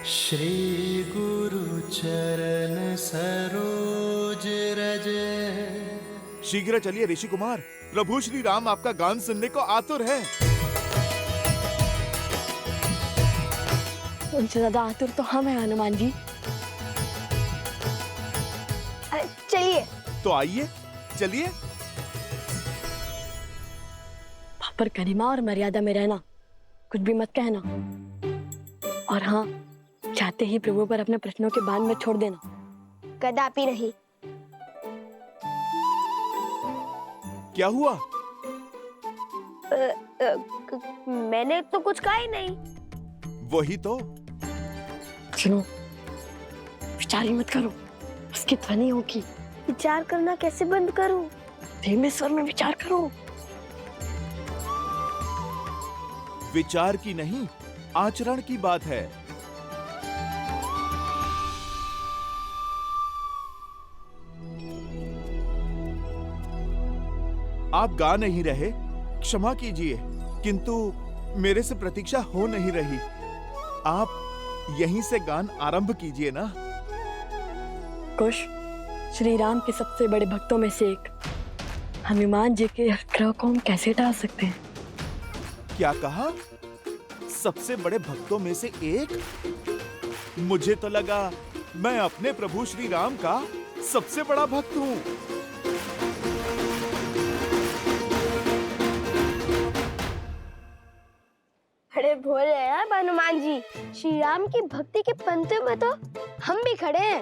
श्री गुरु चरण सरोज रज। शीघ्र चलिए ऋषि कुमार, प्रभु श्री राम आपका गान सुनने को आतुर है। उनसे ज्यादा आतुर तो हम हैं हनुमान जी। चलिए। तो आइए, चलिए। पर गरिमा और मर्यादा में रहना, कुछ भी मत कहना। और हाँ, चाहते ही प्रभु पर अपने प्रश्नों के बाण में छोड़ देना। कदापि नहीं। क्या हुआ? मैंने तो कुछ कहा ही नहीं। वही तो। सुनो, विचार ही मत करो, उसकी ध्वनि होगी। विचार करना कैसे बंद करूं? धीमे स्वर में विचार करो। विचार की नहीं, आचरण की बात है। आप गा नहीं रहे, क्षमा कीजिए, किंतु मेरे से प्रतीक्षा हो नहीं रही। आप यहीं से गान आरंभ कीजिए ना। कुश, श्री राम के सबसे बड़े भक्तों में से एक हनुमान जी के आग्रह को हम कैसे टाल सकते हैं? क्या कहा? सबसे बड़े भक्तों में से एक? मुझे तो लगा मैं अपने प्रभु श्री राम का सबसे बड़ा भक्त हूँ। अरे भोले हैं हनुमान जी, श्री राम की भक्ति के पंक्ति में तो हम भी खड़े हैं।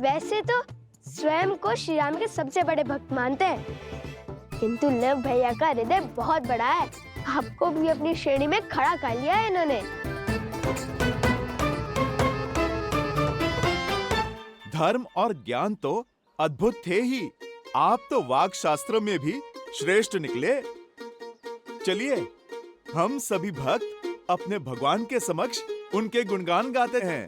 वैसे तो स्वयं को श्री राम के सबसे बड़े भक्त मानते हैं, किंतु लव भैया का हृदय बहुत बड़ा है। आपको भी अपनी श्रेणी में खड़ा कर लिया है इन्होंने। धर्म और ज्ञान तो अद्भुत थे ही, आप तो वाक शास्त्र में भी श्रेष्ठ निकले। चलिए, हम सभी भक्त अपने भगवान के समक्ष उनके गुणगान गाते हैं।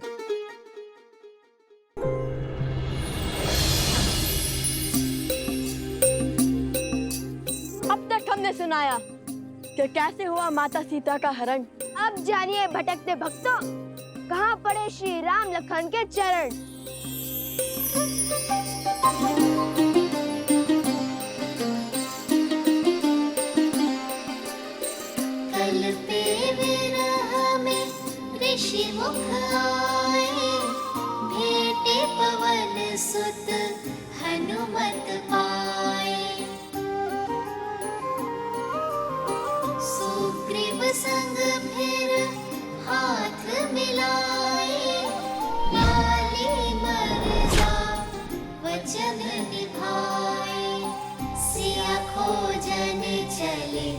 अब तक हमने सुनाया कि कैसे हुआ माता सीता का हरण। अब जानिए भटकते भक्तों, कहाँ पड़े श्री राम लखन के चरण। कल पे विरह में ऋषि मुख आए, भेटे पवन सुत हनुमत पाए। सुग्रीव संग फिर हाथ मिलाए, लाली मर्जा वचन निभाए। सिया खोजन चले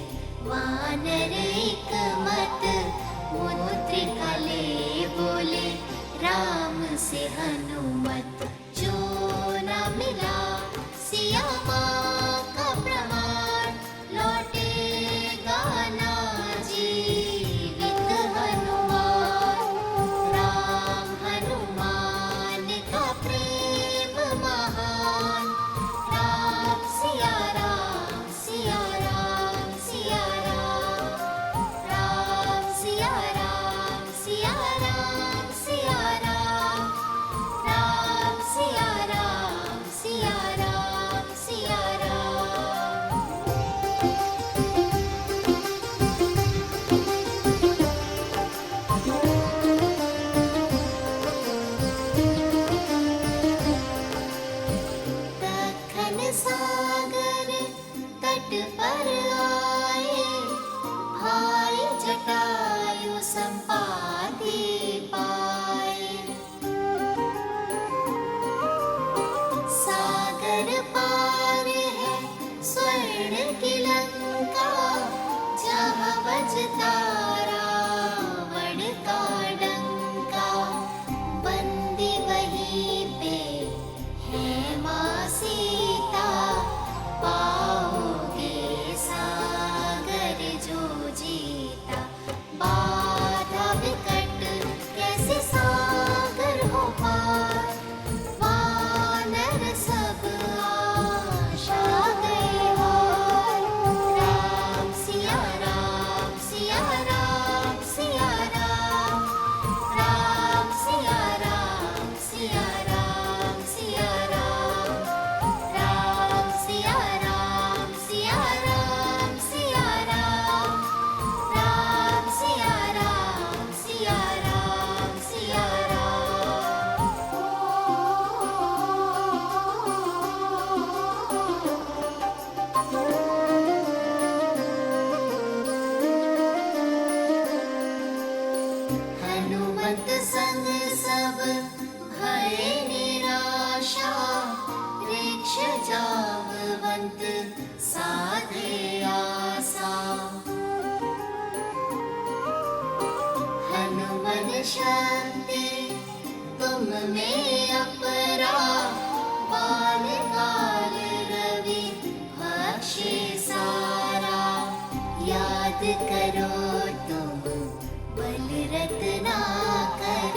वानर एक मत, मुद्रिका ले बोले राम से हनुमत। जो न मिला सिया माँ का प्रमाण, लौटेगा ना जीवित हनुमान। राम हनुमान का प्रेम महान, राम सिया राम सिया राम सिया राम। राम सिया राम सिया राम सिया राम। राम सिया राम सिया राम सिया राम। दक्खन सागर तट पर आए, भाई जटायु संपाति पाए। सागर पार है स्वर्ण की लंका, जहाँ बजता रावण का डंका। बंदी वहीं पे है माँ सीता, पाओगे सागर जो जीता। बाधा विकट शक्ति तुम में अपरा, बाल काल रवि भक्षे सारा। याद करो तुम बल रत्ना कर,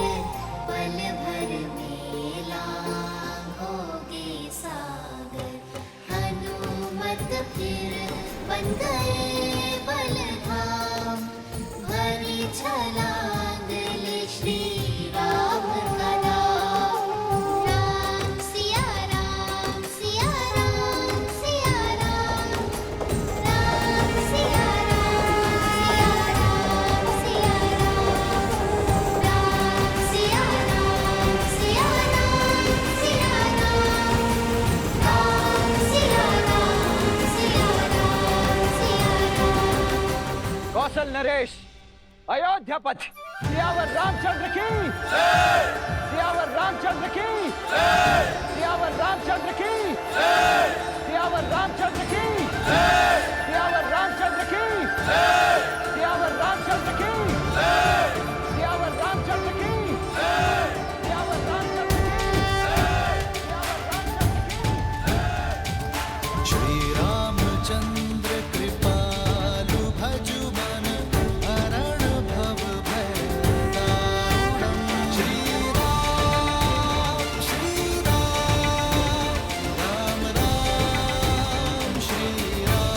बल भर मेला होगे सागर। हनुमत फिर बन गए बलधाम, भरी छलांग ले श्री राम का नाम। राम सिया राम, सिया राम, सिया राम। राम सिया राम, सिया राम, सिया राम। राम सिया राम, सिया राम, सिया राम। राम सिया राम, सिया राम, सिया राम। कौशल नरेश अयोध्यापति सियावर रामचंद्र की, सियावर रामचंद्र की, सियावर रामचंद्र की, सियावर रामचंद्र की, सियावर रामचंद्र की, सियावर रामचंद्र की, सियावर रामचंद्र की, सियावर रामचंद्र की। श्री रामचंद्र कृपालु भजु मन हरण भव भय दारुणम्। श्री राम राम राम श्री राम।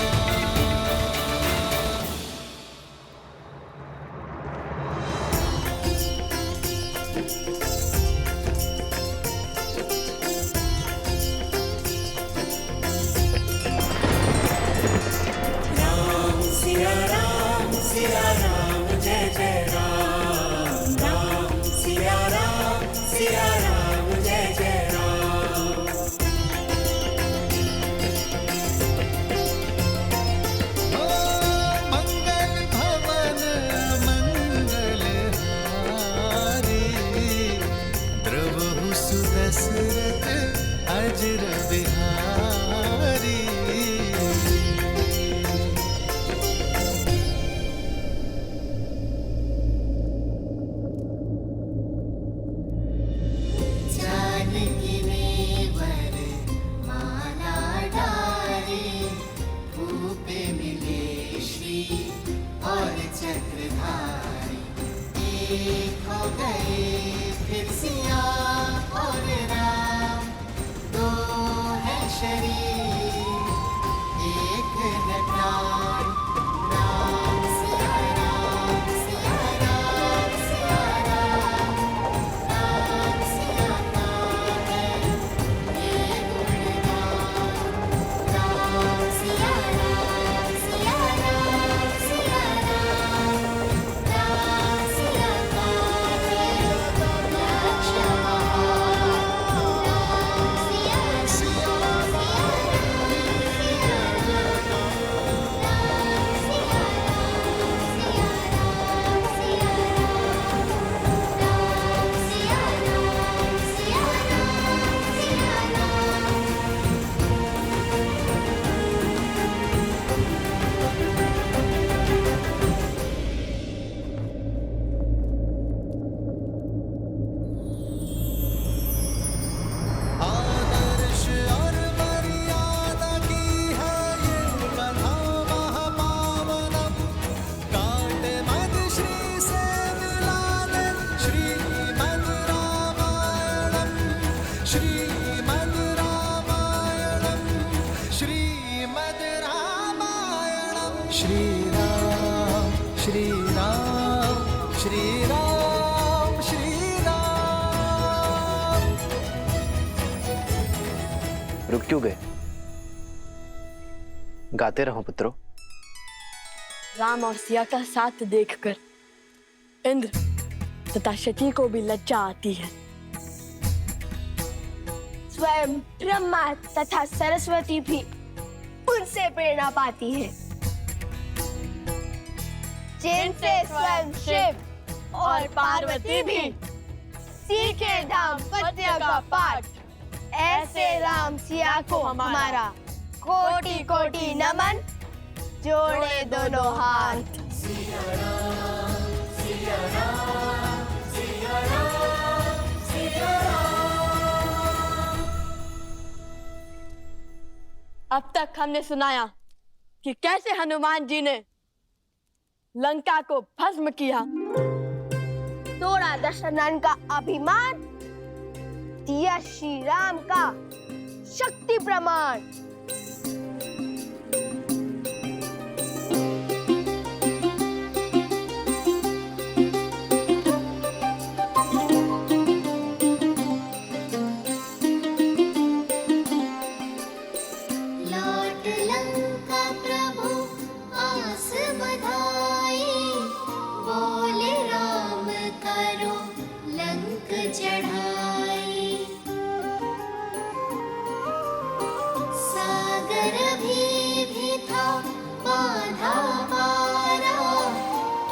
मंगल भवन मंगल हारी, द्रवहु सुदशरथ अजर बिहारी। जानकी नेवर माला डारे, भूपे मिले श्री और चक्रधारी। एक हो गए फिर सिया और राम, दो है शरीर एक है प्राण। राम सिया राम, सिया राम, सिया राम। राम सिया का है ये गुणगान। राम सिया राम, सिया राम, सिया राम। राम सिया का है लक्ष्य महान। राम सिया राम, सिया राम, सिया राम। राम सिया राम, सिया राम, सिया राम। राम सिया राम, सिया राम, सिया राम। आदर्श और मर्यादा की है ये कथा महापावनम्। काटे मद श्री से मिलाने श्रीमद् रामायणम्। श्रीमद् रामायणम्, श्रीमद् रामायणम्। श्री राम श्री राम श्री राम श्री राम। रुक क्यों गए? गाते रहो पुत्रों। राम और सिया का साथ देखकर इंद्र तथा शची को भी लज्जा आती है। स्वयं ब्रह्मा तथा सरस्वती भी उनसे प्रेरणा पाती है, जिनसे स्वयं शिव और पार्वती भी सीखे दाम्पत्य का पाठ। ऐसे राम सिया को हमारा कोटि कोटि नमन, जोड़े दोनों हाथ। सिया राम, सिया राम, अब तक हमने सुनाया कि कैसे हनुमान जी ने लंका को भस्म किया, तोड़ा दशरथन का अभिमान, दिया श्री राम का शक्ति प्रमाण। लौट लंका प्रभु आस बधाई, बोले राम करो लंक चढ़ाई। सागर भी था बाधा पारा,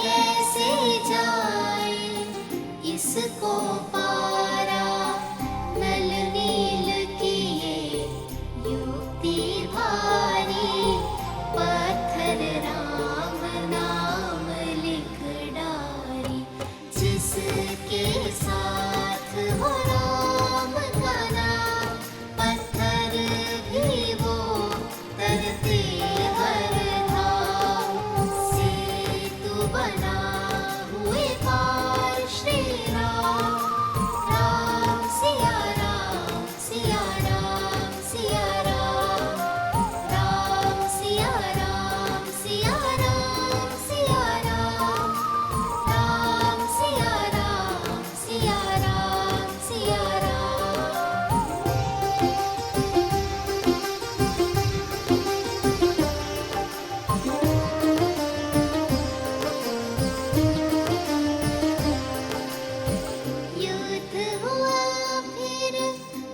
कैसे जाए इसको पारा। नल नील किए युक्ति भारी, पत्थर राम नाम लिख डारी। जिसके साथ हो राम का नाम, पत्थर भी वो तरते हर धाम। सेतु बना हुए पार श्री राम, राम सिया राम, सिया राम, सिया राम। राम सिया राम, सिया राम, सिया राम। राम सिया राम, सिया राम, सिया राम। युद्ध हुआ फिर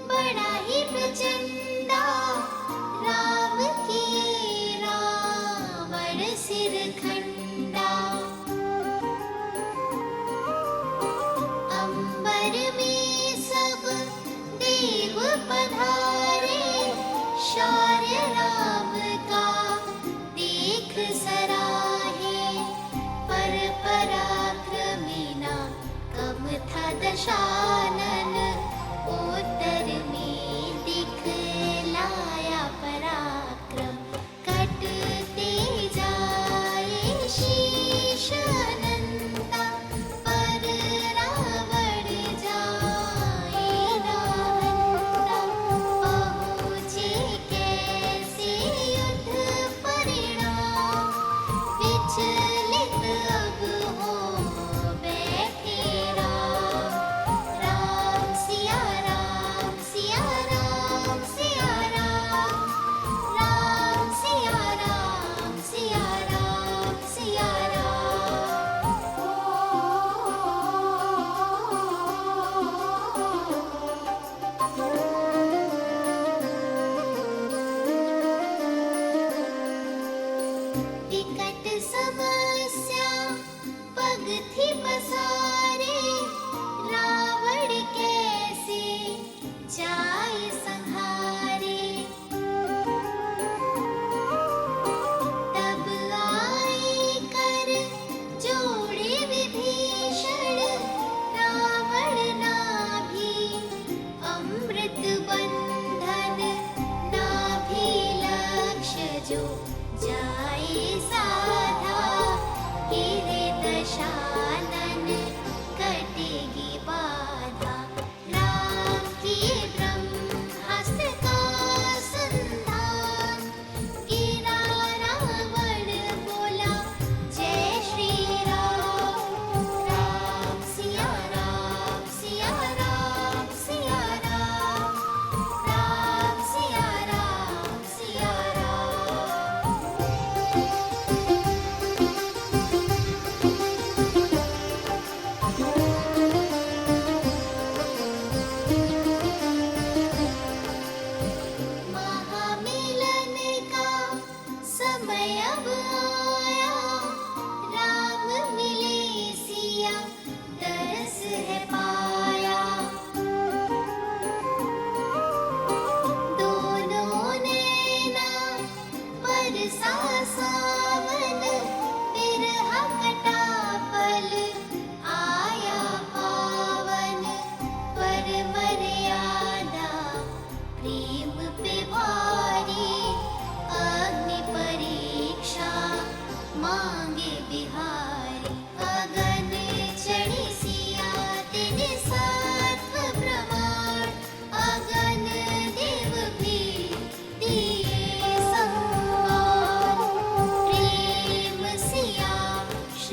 बड़ा ही प्रचंडा, राम किए रावण सिर खंडा। अंबर में सब देव पधारे, शौर्य राम का देख सराहे। पर पराक्रमी ना कम था दशानन, उत्तर में दिखलाया पराक्रम। कटते जाए शीश अनंता, पर रावण जाए नाहंता। पहुँचे कैसे युद्ध परिणाम, विचलित अब हो बैठे राम।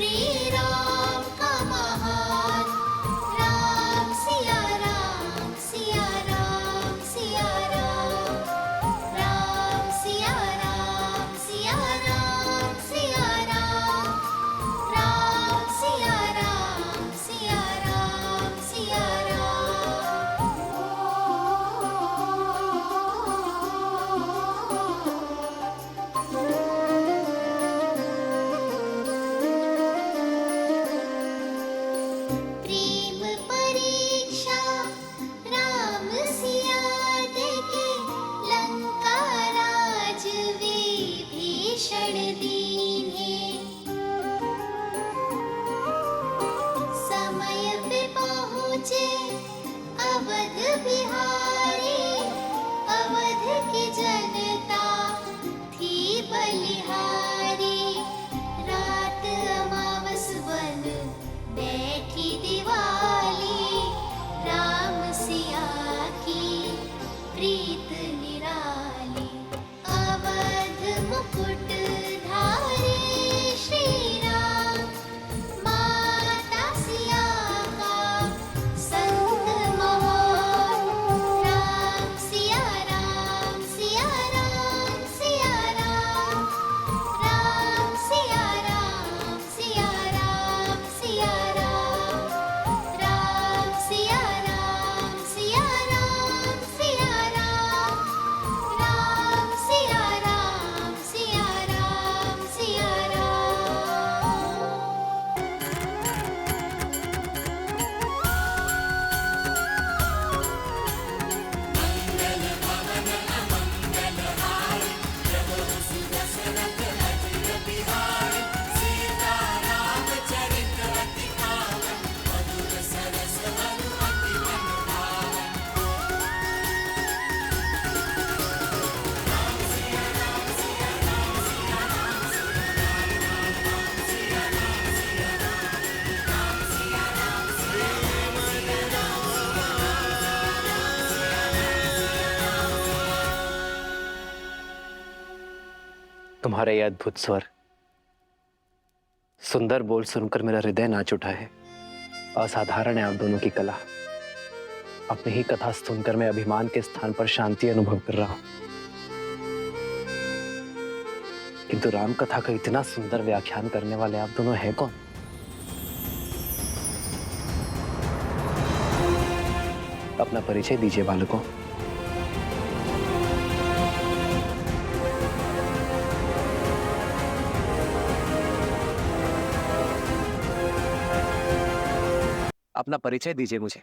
श्री राम का महान। राम सिया राम सिया राम सिया राम। राम सिया राम सिया राम सिया राम। राम सिया राम सिया राम सिया प्रेम परीक्षा राम सिया देके लंका राज विभीषण दीन्हे। समय पे पहुँचे अवध बिहारी। अवध की जनता थी बलिहारी। रात अमावस बन बैठी दिवाली। राम सिया की प्रीत निराली। अवध मुकुट धारी श्री राम। माता सिया का संत महान। राम सिया राम सिया राम सिया राम। राम सिया राम सिया राम सिया राम। राम सिया राम सिया राम सिया राम। राम सिया राम सिया राम सिया तुम्हारा ये अद्भुत स्वर, सुंदर बोल सुनकर मेरा हृदय नाच उठा है। असाधारण है आप दोनों की कला। अपनी ही कथा सुनकर मैं अभिमान के स्थान पर शांति अनुभव कर रहा हूं। किंतु राम कथा का इतना सुंदर व्याख्यान करने वाले आप दोनों हैं कौन? अपना परिचय दीजिए बालकों। अपना परिचय दीजिए मुझे।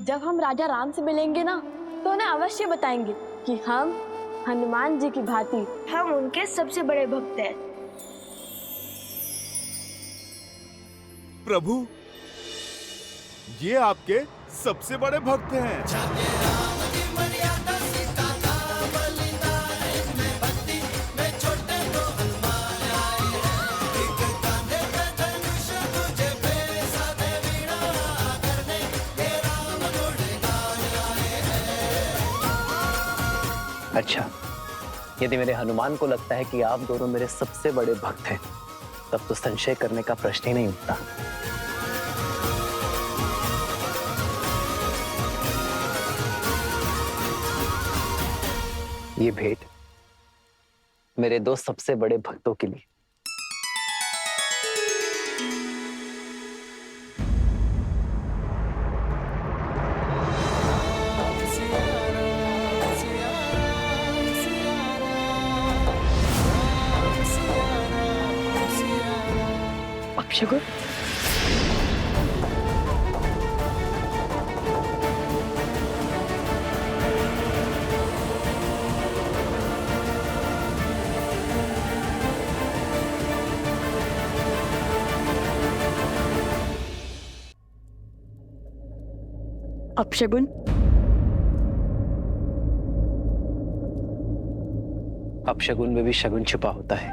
जब हम राजा राम से मिलेंगे ना तो उन्हें अवश्य बताएंगे कि हम हनुमान जी की भांति हम उनके सबसे बड़े भक्त हैं। प्रभु, ये आपके सबसे बड़े भक्त हैं। अच्छा, यदि मेरे हनुमान को लगता है कि आप दोनों मेरे सबसे बड़े भक्त हैं, तब तो संशय करने का प्रश्न ही नहीं उठता। ये भेंट मेरे दो सबसे बड़े भक्तों के लिए। अपशगुन, अपशगुन, अपशगुन में भी शगुन छुपा होता है।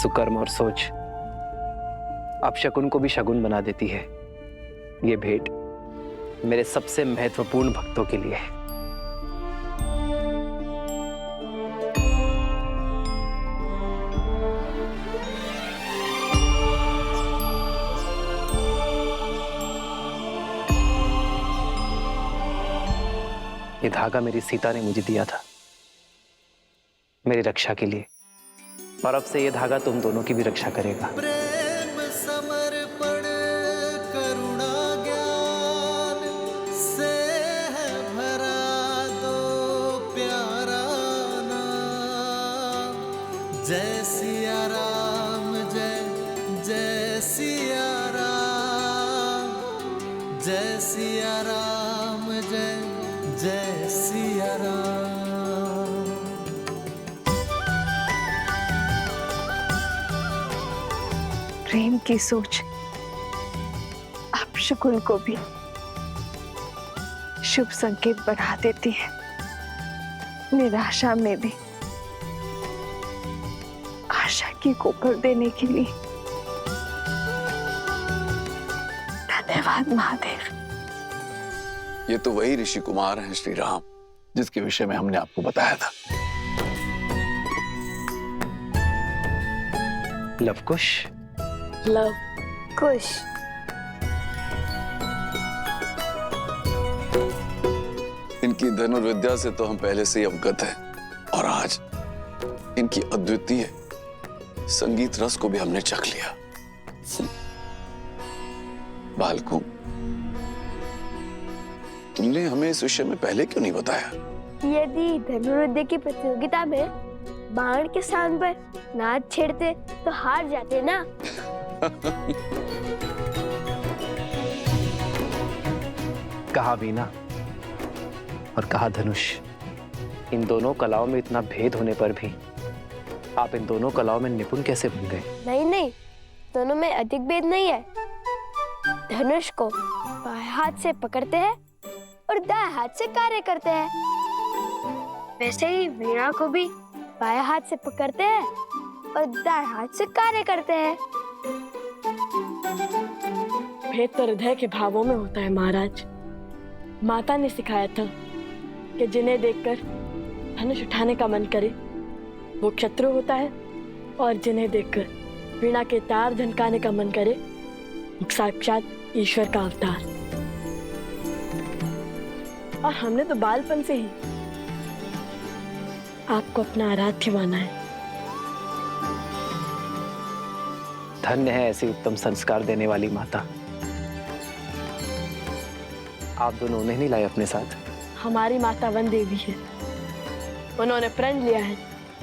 सुकर्म और सोच अपशकुन को भी शगुन बना देती है। ये भेंट मेरे सबसे महत्वपूर्ण भक्तों के लिए है। धागा मेरी सीता ने मुझे दिया था मेरी रक्षा के लिए, और अब से ये धागा तुम दोनों की भी रक्षा करेगा। प्रेम समर्पण करुणा ज्ञान से है भरा दो प्यारा नाम। जय सिया राम, जय जय सिया राम, जय सिया राम, जय जय सिया राम। प्रेम की सोच अपशकुन को भी शुभ संकेत बढ़ा देती है, निराशा में भी आशा की कोपल देने के लिए। धन्यवाद महादेव। ये तो वही ऋषि कुमार हैं श्री राम, जिसके विषय में हमने आपको बताया था। लवकुश, लव कुश। इनकी धनुर्विद्या से तो हम पहले से ही अवगत हैं, और आज इनकी अद्वितीय संगीत रस को भी हमने चख लिया। बालकों, तुमने हमें इस विषय में पहले क्यों नहीं बताया? यदि धनुर्विद्या की प्रतियोगिता में बाण के स्थान पर नाद छेड़ते तो हार जाते ना। कहा वीणा और कहा धनुष, इन दोनों कलाओं में इतना भेद होने पर भी आप इन दोनों कलाओं में निपुण कैसे बन गए? नहीं नहीं, दोनों में अधिक भेद नहीं है। धनुष को बाएं हाथ से पकड़ते हैं और दाएं हाथ से कार्य करते हैं। वैसे ही वीणा को भी बाएं हाथ से पकड़ते हैं और दाएं हाथ से कार्य करते हैं। भेद तो हृदय के भावों में होता है महाराज। माता ने सिखाया था कि जिन्हें देखकर धनुष उठाने का मन करे वो शत्रु होता है, और जिन्हें देखकर वीणा के तार झनकाने का मन करे वो साक्षात ईश्वर का अवतार। और हमने तो बालपन से ही आपको अपना आराध्य माना है। धन्य है ऐसी उत्तम संस्कार देने वाली माता। आप दोनों उन्हें नहीं लाए अपने साथ? हमारी माता वन देवी है। उन्होंने प्रण लिया है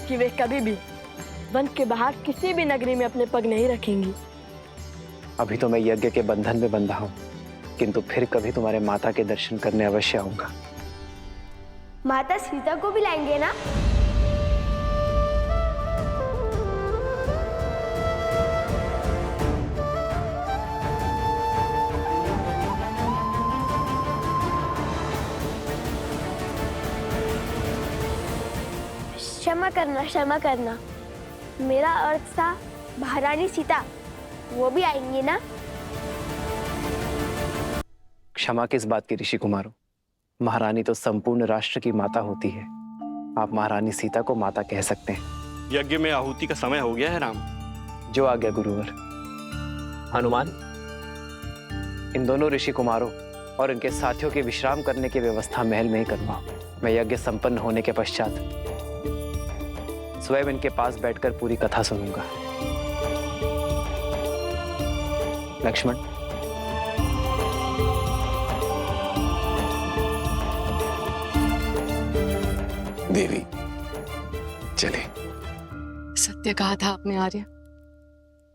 कि वे कभी भी वन के बाहर किसी भी नगरी में अपने पग नहीं रखेंगी। अभी तो मैं यज्ञ के बंधन में बंधा हूँ, किंतु फिर कभी तुम्हारे माता के दर्शन करने अवश्य आऊंगा। माता सीता को भी लाएंगे ना? क्षमा करना, मेरा अर्थ था महारानी सीता, वो भी आएंगी ना? क्षमा किस बात की ऋषि कुमारों? महारानी तो संपूर्ण राष्ट्र की माता होती है। आप महारानी सीता को माता कह सकते हैं। यज्ञ में आहुति का समय हो गया है राम। जो आ गया गुरुवर। हनुमान, इन दोनों ऋषि कुमारों और इनके साथियों के विश्राम करने की व्यवस्था महल में ही करवाओ। मैं यज्ञ संपन्न होने के पश्चात स्वयं इनके पास बैठकर पूरी कथा सुनूंगा। लक्ष्मण, देवी, चले। सत्य कहा था आपने आर्य।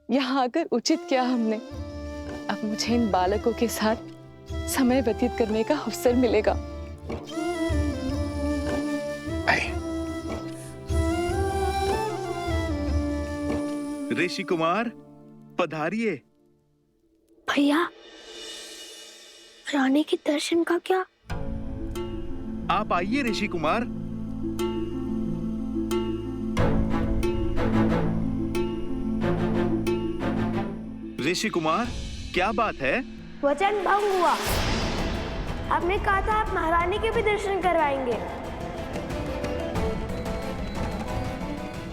यहाँ आकर उचित किया हमने। अब मुझे इन बालकों के साथ समय व्यतीत करने का अवसर मिलेगा। ऋषि कुमार पधारिए। भैया, रानी के दर्शन का क्या? आप आइए ऋषि कुमार। ऋषि कुमार, क्या बात है? वचन भंग हुआ। आपने कहा था आप महारानी के भी दर्शन करवाएंगे।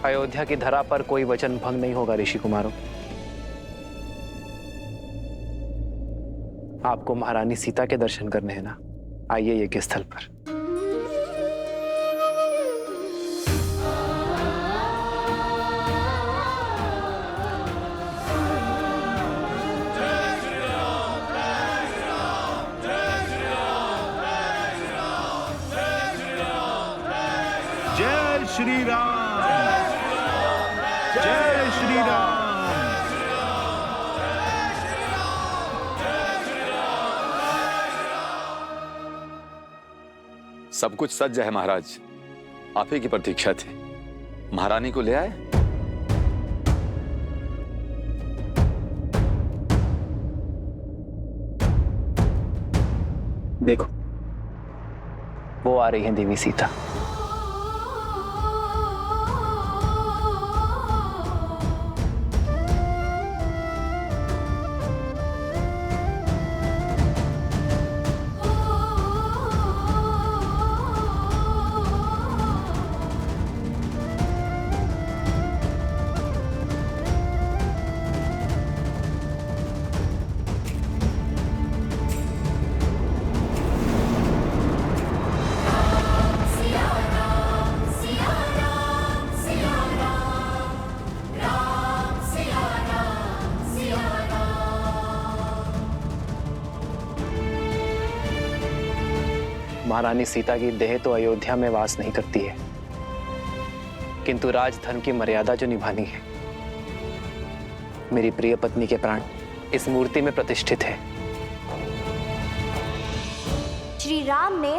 अयोध्या की धरा पर कोई वचन भंग नहीं होगा ऋषि कुमारों। आपको महारानी सीता के दर्शन करने हैं ना? आइए यज्ञ स्थल पर। जय श्री राम। सब कुछ सज्ज है महाराज, आप ही की प्रतीक्षा थी। महारानी को ले आए। देखो, वो आ रही है देवी सीता। महारानी सीता की देह तो अयोध्या में वास नहीं करती है, किंतु राजधर्म की मर्यादा जो निभानी है, मेरी प्रिय पत्नी के प्राण इस मूर्ति में प्रतिष्ठित है। श्री राम ने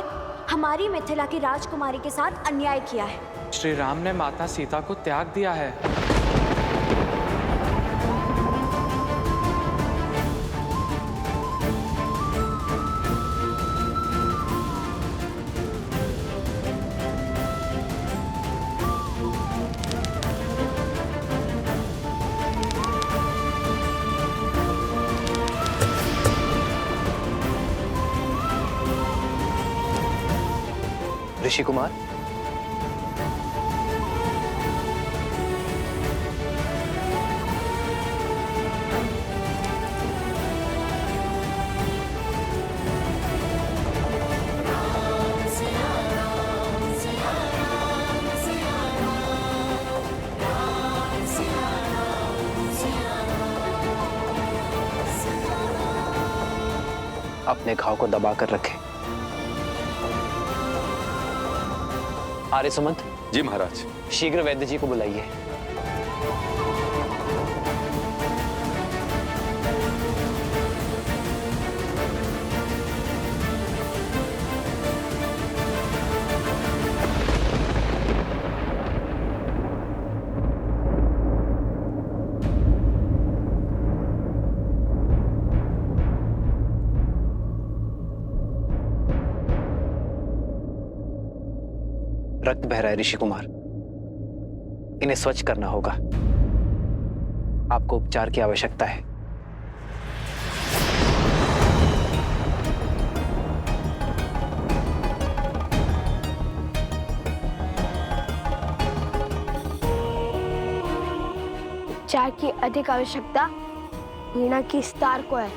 हमारी मिथिला की राजकुमारी के साथ अन्याय किया है। श्री राम ने माता सीता को त्याग दिया है। ऋषि कुमार, अपने घाव को दबा कर रखें। आर्य सुमंत। जी महाराज। शीघ्र वैद्य जी को बुलाइए। रक्त बह रहा है ऋषि कुमार, इन्हें स्वच्छ करना होगा। आपको उपचार की आवश्यकता है। उपचार की अधिक आवश्यकता वीणा की स्तार को है।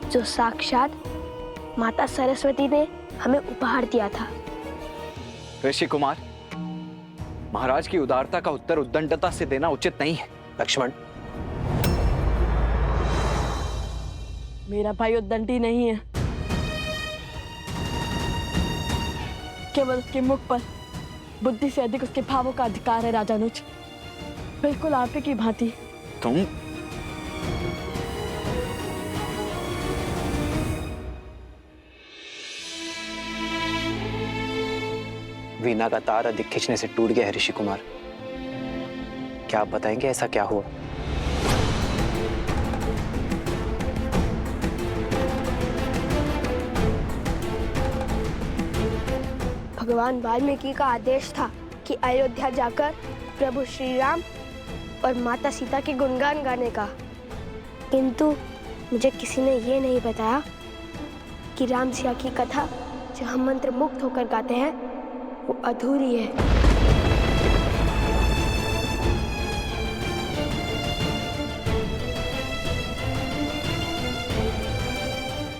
जो साक्षात माता सरस्वती ने हमें उपहार दिया था। ऋषि कुमार, महाराज की उदारता का उत्तर उद्दंडता से देना उचित नहीं है। लक्ष्मण, मेरा भाई उद्दंडी नहीं है, केवल उसके मुख पर बुद्धि से अधिक उसके भावों का अधिकार है। राजानुज, बिल्कुल आप ही की भांति। तुम वीणा का तार अधिक खींचने से टूट गया है ऋषि कुमार। क्या आप बताएंगे ऐसा क्या हुआ? भगवान वाल्मीकि का आदेश था कि अयोध्या जाकर प्रभु श्री राम और माता सीता के गुणगान गाने का, किंतु मुझे किसी ने ये नहीं बताया कि राम सिया की कथा जो हम मंत्र मुक्त होकर गाते हैं वो अधूरी है।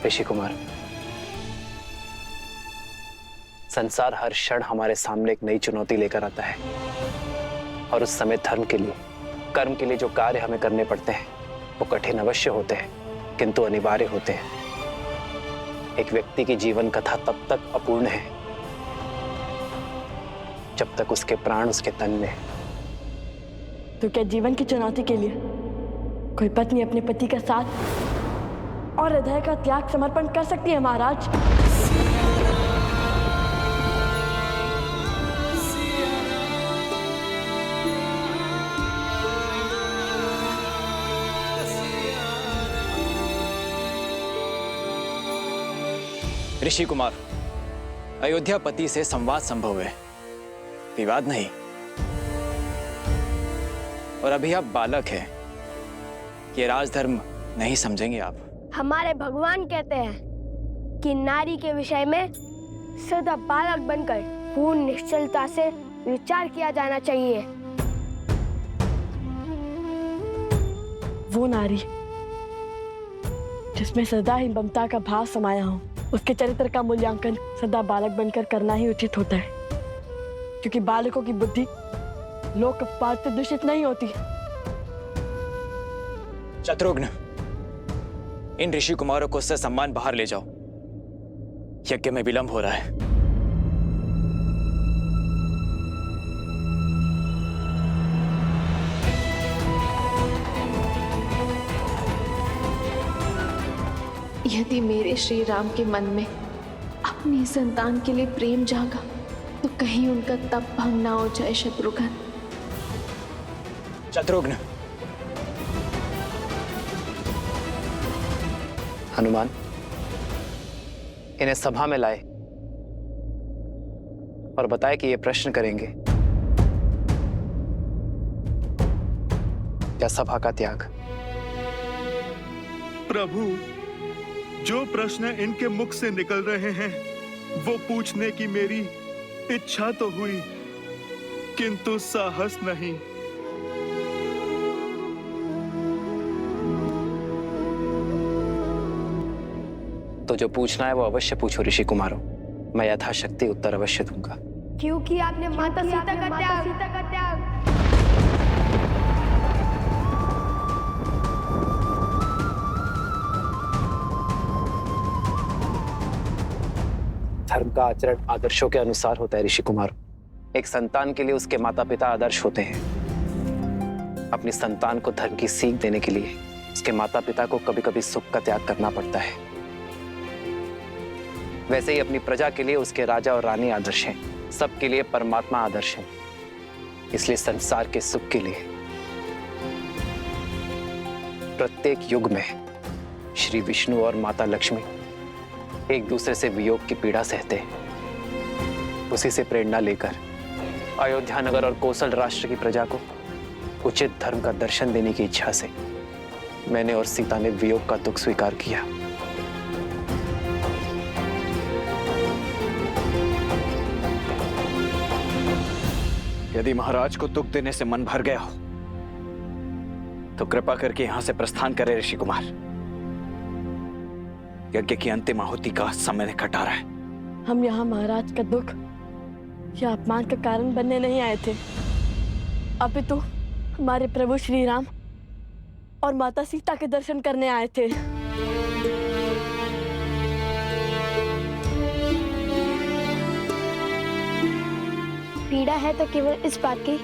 ऋषि कुमार, संसार हर क्षण हमारे सामने एक नई चुनौती लेकर आता है, और उस समय धर्म के लिए, कर्म के लिए जो कार्य हमें करने पड़ते हैं वो कठिन अवश्य होते हैं, किंतु अनिवार्य होते हैं। एक व्यक्ति की जीवन कथा तब तक अपूर्ण है जब तक उसके प्राण उसके तन में है। तो क्या जीवन की चुनौती के लिए कोई पत्नी अपने पति का साथ और हृदय का त्याग समर्पण कर सकती है महाराज? ऋषि कुमार, अयोध्यापति से संवाद संभव है, विवाद नहीं। और अभी आप बालक हैं, ये राजधर्म नहीं समझेंगे आप। हमारे भगवान कहते हैं कि नारी के विषय में सदा बालक बनकर पूर्ण निश्चलता से विचार किया जाना चाहिए। वो नारी जिसमें सदा ही ममता का भाव समाया हो, उसके चरित्र का मूल्यांकन सदा बालक बनकर करना ही उचित होता है, क्योंकि बालकों की बुद्धि लोक पात्र दूषित नहीं होती। शत्रुघ्न, इन ऋषि कुमारों को ससम्मान बाहर ले जाओ, यज्ञ में विलंब हो रहा है। यदि मेरे श्री राम के मन में अपनी संतान के लिए प्रेम जागा तो कहीं उनका तप भंग ना हो जाए। शत्रुघ्न, शत्रुघ्न, हनुमान, इन्हें सभा में लाए और बताए कि ये प्रश्न करेंगे, क्या सभा का त्याग? प्रभु, जो प्रश्न इनके मुख से निकल रहे हैं वो पूछने की मेरी इच्छा तो हुई, किंतु साहस नहीं। तो जो पूछना है वो अवश्य पूछो ऋषि कुमारों, मैं यथाशक्ति उत्तर अवश्य दूंगा। क्योंकि आपने माता सीता का त्याग धर्म का आचरण आदर्शों के अनुसार होता है ऋषि कुमार। एक संतान के लिए उसके माता पिता आदर्श होते हैं। अपनी संतान को धर्म की सीख देने के लिए उसके माता पिता को कभी कभी सुख का त्याग करना पड़ता है। वैसे ही अपनी प्रजा के लिए उसके राजा और रानी आदर्श हैं, सबके लिए परमात्मा आदर्श है। इसलिए संसार के सुख के लिए प्रत्येक युग में श्री विष्णु और माता लक्ष्मी एक दूसरे से वियोग की पीड़ा सहते हैं। उसी से प्रेरणा लेकर अयोध्या नगर और कोसल राष्ट्र की प्रजा को उचित धर्म का दर्शन देने की इच्छा से मैंने और सीता ने वियोग का दुख स्वीकार किया। यदि महाराज को दुख देने से मन भर गया हो तो कृपा करके यहां से प्रस्थान करें ऋषि कुमार। यज्ञ की अंतिम आहुति का समय निकट आ रहा है। हम यहाँ महाराज का दुख या अपमान का कारण बनने नहीं आए थे, अपितु हमारे प्रभु श्री राम और माता सीता के दर्शन करने आए थे। पीड़ा है तो केवल इस बात की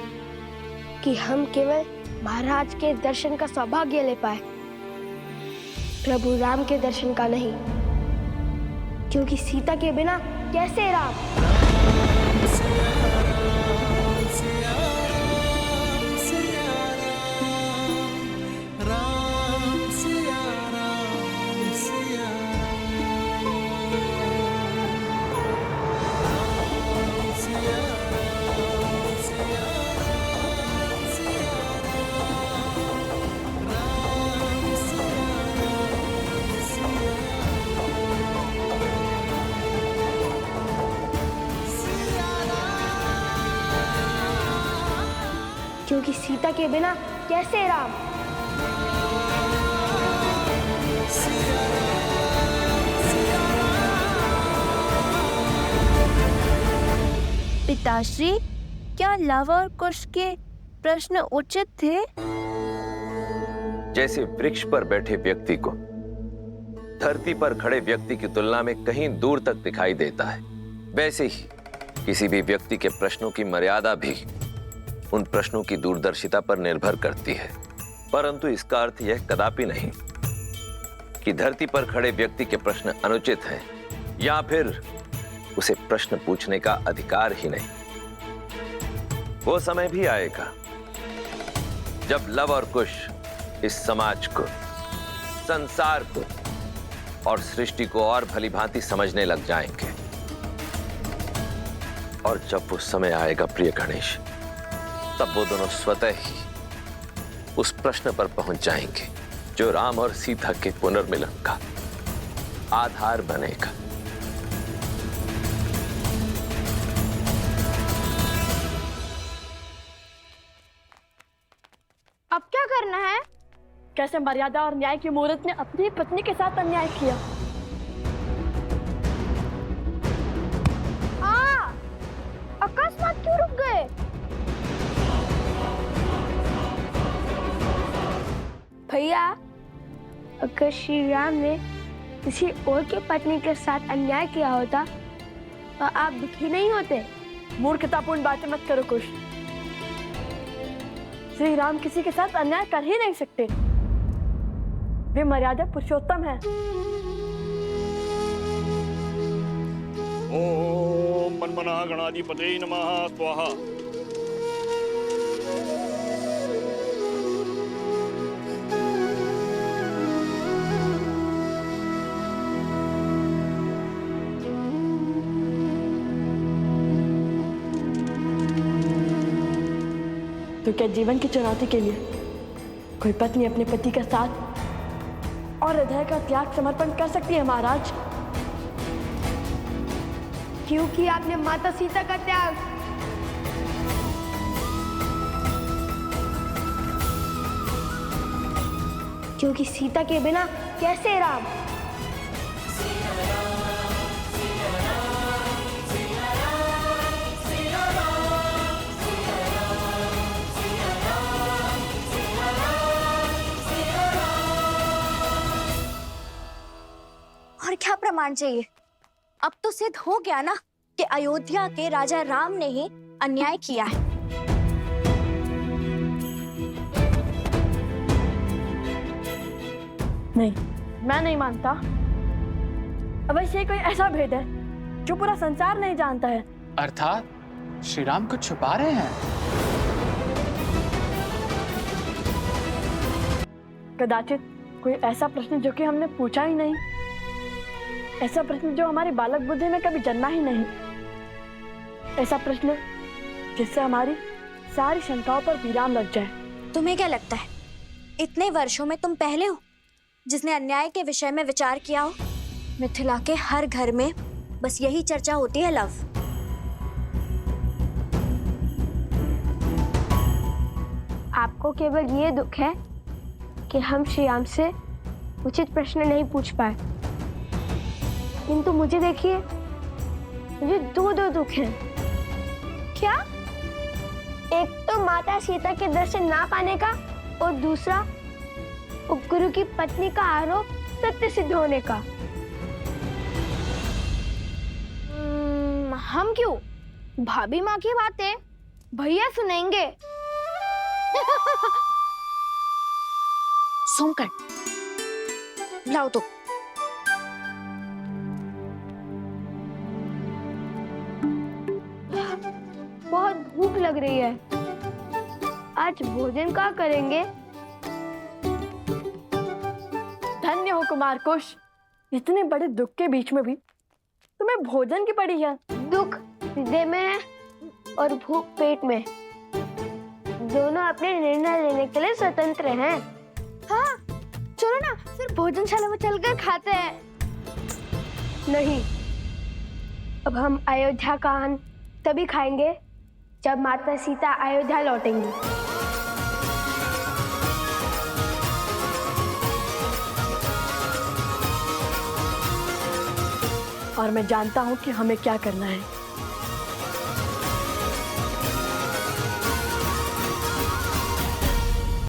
कि हम केवल महाराज के दर्शन का सौभाग्य ले पाए, प्रभु राम के दर्शन का नहीं, क्योंकि सीता के बिना कैसे राम? क्योंकि सीता के बिना कैसे राम? पिताश्री, क्या लव और कुश के प्रश्न उचित थे? जैसे वृक्ष पर बैठे व्यक्ति को धरती पर खड़े व्यक्ति की तुलना में कहीं दूर तक दिखाई देता है, वैसे ही किसी भी व्यक्ति के प्रश्नों की मर्यादा भी उन प्रश्नों की दूरदर्शिता पर निर्भर करती है। परंतु इसका अर्थ यह कदापि नहीं कि धरती पर खड़े व्यक्ति के प्रश्न अनुचित हैं या फिर उसे प्रश्न पूछने का अधिकार ही नहीं। वो समय भी आएगा जब लव और कुश इस समाज को, संसार को और सृष्टि को और भलीभांति समझने लग जाएंगे। और जब वो समय आएगा प्रिय गणेश, तब वो दोनों स्वतः ही उस प्रश्न पर पहुंच जाएंगे जो राम और सीता के पुनर्मिलन का आधार बनेगा। अब क्या करना है? कैसे मर्यादा और न्याय की मूर्त ने अपनी पत्नी के साथ अन्याय किया। अकस्मात क्यों रुक गए? भैया, अगर श्री राम ने किसी और की पत्नी के साथ अन्याय किया होता तो आप दुखी नहीं होते। मूर्खतापूर्ण बातें मत करो कुश। श्री राम किसी के साथ अन्याय कर ही नहीं सकते। वे मर्यादा पुरुषोत्तम है। ओम मनमना गणाधिपते नमः स्वाहा। तो क्या जीवन की चुनौती के लिए कोई पत्नी अपने पति का साथ और हृदय का त्याग समर्पण कर सकती है महाराज? क्योंकि आपने माता सीता का त्याग। क्योंकि सीता के बिना कैसे राम? और क्या प्रमाण चाहिए? अब तो सिद्ध हो गया ना कि अयोध्या के राजा राम ने ही अन्याय किया है। नहीं, मैं नहीं मानता। अवश्य ये कोई ऐसा भेद है जो पूरा संसार नहीं जानता है। अर्थात श्री राम कुछ छुपा रहे हैं। कदाचित कोई ऐसा प्रश्न जो कि हमने पूछा ही नहीं, ऐसा प्रश्न जो हमारी बालक बुद्धि में कभी जन्मा ही नहीं, ऐसा प्रश्न जिससे हमारी सारी शंकाओं पर विराम लग जाए। तुम्हें क्या लगता है इतने वर्षों में तुम पहले हो जिसने अन्याय के विषय में विचार किया हो? मिथिला के हर घर में बस यही चर्चा होती है लव। आपको केवल ये दुख है कि हम श्री राम से उचित प्रश्न नहीं पूछ पाए, किंतु मुझे देखिए, मुझे दो दुख हैं। क्या? एक तो माता सीता के दर्शन ना पाने का और दूसरा उपगुरु की पत्नी का आरोप सत्य सिद्ध होने का। हम क्यों? भाभी माँ की बातें भैया सुनेंगे। सोमकर, लाओ तो। बहुत भूख लग रही है, आज भोजन क्या करेंगे? धन्य हो कुमार कुश, इतने बड़े दुख के बीच में भी तुम्हें भोजन की पड़ी है। दुख हृदय में है और भूख पेट में। दोनों अपने निर्णय लेने के लिए स्वतंत्र हैं। हाँ, चलो ना फिर भोजनशाला में चलकर खाते हैं। नहीं, अब हम अयोध्या का अन्न तभी खाएंगे जब माता सीता अयोध्या लौटेंगी। और मैं जानता हूं कि हमें क्या करना है।